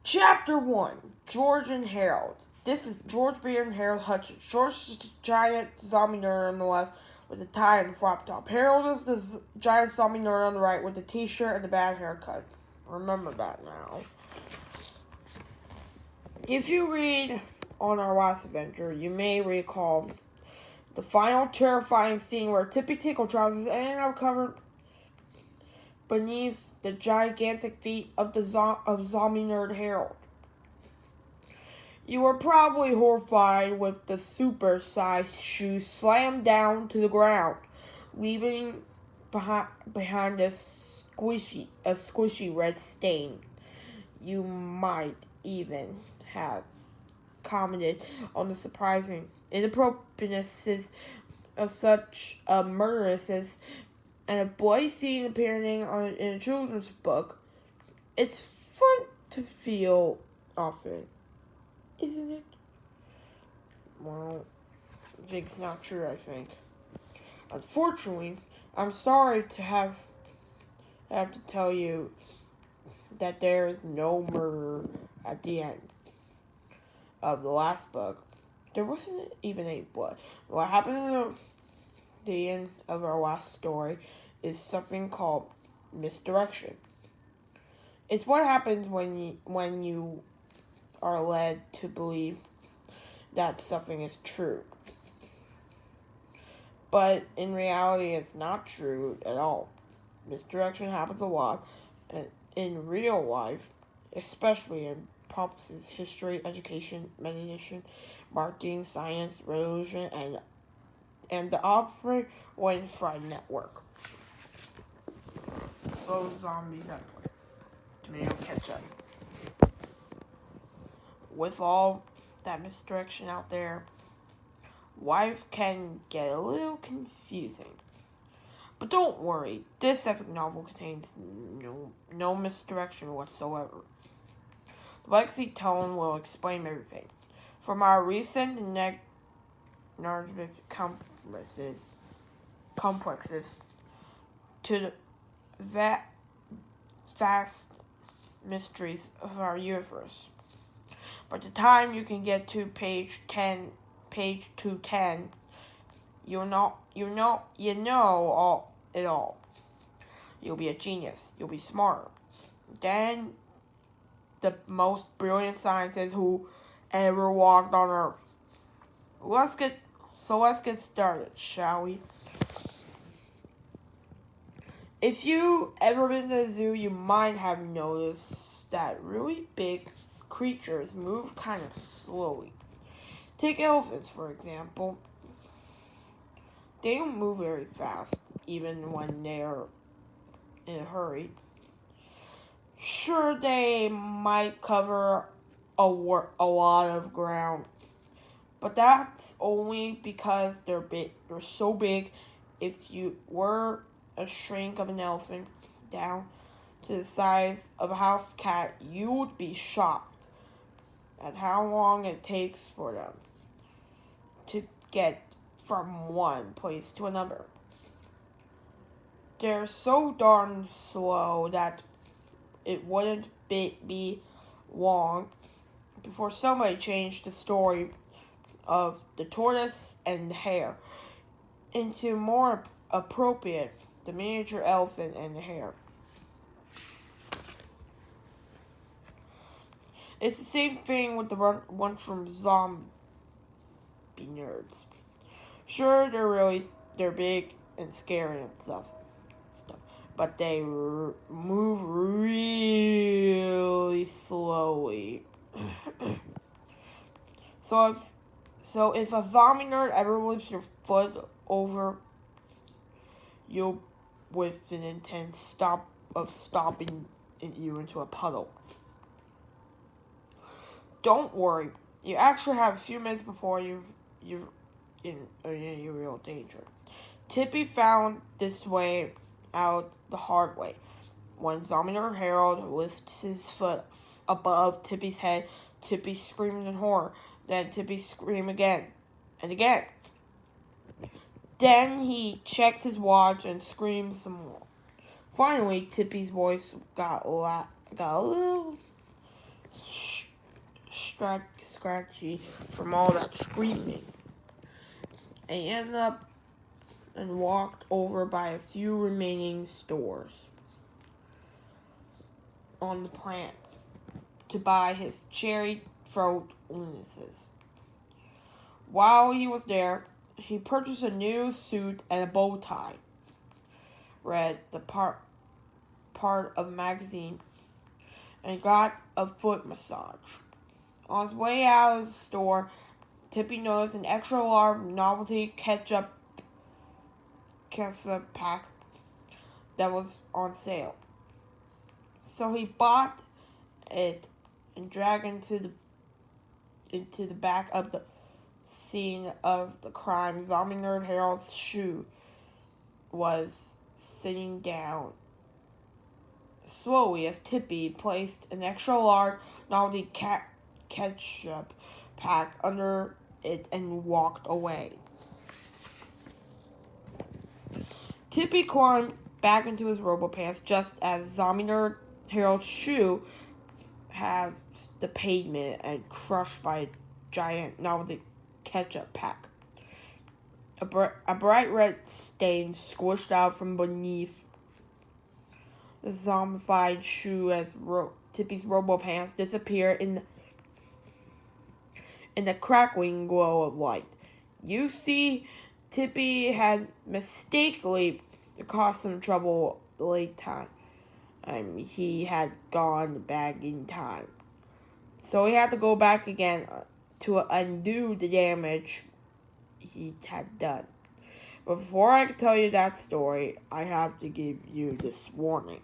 Chapter 1 George and Harold. This is George Beer and Harold Hutchins. George is the giant zombie nerd on the left with the tie and the flop top. Harold is the giant zombie nerd on the right with the t-shirt and the bad haircut. Remember that now. If you read on our last adventure, you may recall the final terrifying scene where Tippy Tickle trousers ended up covered beneath the gigantic feet of the zombie nerd Harold. You were probably horrified with the super-sized shoes slammed down to the ground, leaving behind a squishy red stain. You might even have commented on the surprising inappropriateness of such a murderousness and a bloody scene appearing in a children's book. It's fun to feel often, isn't it? Well, it's not true, I think. Unfortunately, I'm sorry to have to tell you that there is no murder at the end of the last book. There wasn't even any blood. What happened at the end of our last story is something called misdirection. It's what happens when you are led to believe that something is true. But in reality, it's not true at all. Misdirection happens a lot in real life, especially in purposes history, education, meditation, marketing, science, religion, and the Oprah Winfrey Network. So zombies at play. Tomato ketchup. With all that misdirection out there, life can get a little confusing. But don't worry, this epic novel contains no misdirection whatsoever. The legacy tone will explain everything. From our recent narrative complexes to the vast mysteries of our universe. By the time you can get to page 210, you know all it all. You'll be a genius. You'll be smart. Then the most brilliant scientist who ever walked on Earth. Let's get started, shall we? If you ever been to the zoo, you might have noticed that really big creatures move kind of slowly. Take elephants, for example. They don't move very fast, even when they're in a hurry. Sure, they might cover a lot of ground, but that's only because they're big. They're so big. If you were a shrink of an elephant down to the size of a house cat, you would be shocked at how long it takes for them to get from one place to another. They're so darn slow that it wouldn't be long before somebody changed the story of the tortoise and the hare into more appropriate, the miniature elephant and the hare. It's the same thing with the ones from zombie nerds. Sure, they're big and scary and stuff, but they move really slowly. So if a zombie nerd ever lifts your foot over you with an intense stomping you into a puddle, don't worry. You actually have a few minutes before you're in real danger. Tippy found this way out the hard way. When zombie nerd Harold lifts his foot above Tippy's head, Tippy screamed in horror. Then Tippy screamed again and again. Then he checked his watch and screamed some more. Finally, Tippy's voice got a little scratchy from all that screaming. They ended up and walked over by a few remaining stores on the plant to buy his cherry throat illnesses. While he was there, he purchased a new suit and a bow tie. Read the part of magazine and got a foot massage. On his way out of the store, Tippy noticed an extra large novelty ketchup pack that was on sale. So he bought it and dragged into the back of the scene of the crime. Zombie nerd Harold's shoe was sitting down slowly as Tippy placed an extra large novelty ketchup pack under it and walked away. Tippy climbed back into his Robo pants just as Zombie Nerd Harold's shoe had the pavement and crushed by a giant novelty ketchup pack. A bright red stain squished out from beneath the zombified shoe as Tippy's Robo pants disappeared in the crackling glow of light. You see, Tippy had mistakenly caused some trouble late time. He had gone back in time. So he had to go back again to undo the damage he had done. But before I can tell you that story, I have to give you this warning.